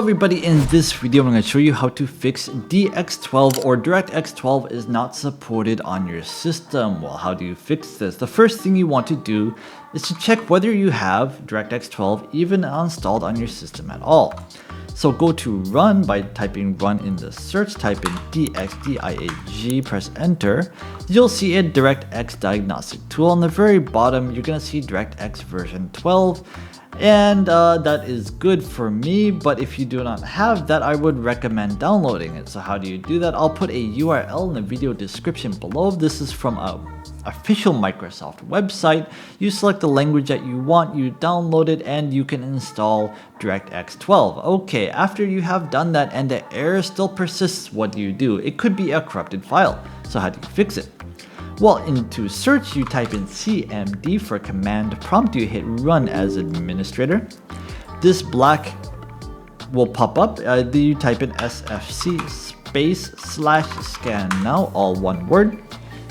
everybody, in this video I'm going to show you how to fix DX12 or DirectX 12 is not supported on your system. Well, how do you fix this? The first thing you want to do is to check whether you have DirectX 12 even installed on your system at all. So go to run by typing run in the search, type in DXDIAG, press enter. You'll see a DirectX diagnostic tool. On the very bottom you're going to see DirectX version 12. And that is good for me, but if you do not have that, I would recommend downloading it. So how do you do that? I'll put a URL in the video description below. This is from a official Microsoft website. You select the language that you want, you download it, and you can install DirectX 12. Okay, after you have done that and the error still persists, what do? It could be a corrupted file. So how do you fix it? Well, into search, you type in cmd for command prompt, you hit run as administrator. This black will pop up, you type in sfc /scan now, all one word.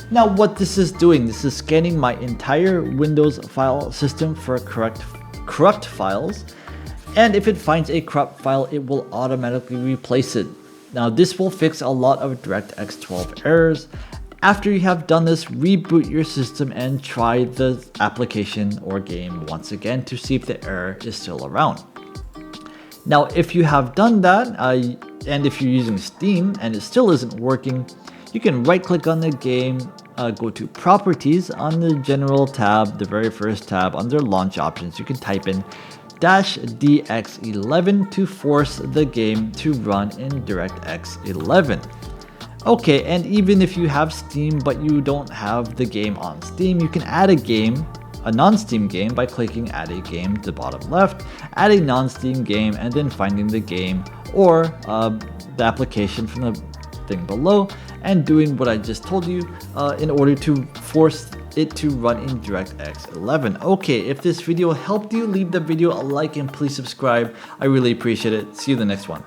Now what this is doing, this is scanning my entire Windows file system for corrupt files, and if it finds a corrupt file, it will automatically replace it. Now this will fix a lot of DirectX 12 errors. After you have done this, reboot your system and try the application or game once again to see if the error is still around. Now, if you have done that, and if you're using Steam and it still isn't working, you can right click on the game, go to properties on the general tab, the very first tab under launch options. You can type in -DX11 to force the game to run in DirectX 11. Okay, and even if you have Steam but you don't have the game on Steam, you can add a game, a non-Steam game, by clicking add a game to the bottom left, add a non-Steam game, and then finding the game or the application from the thing below and doing what I just told you in order to force it to run in DirectX 11. Okay, if this video helped you, leave the video a like and please subscribe. I really appreciate it. See you in the next one.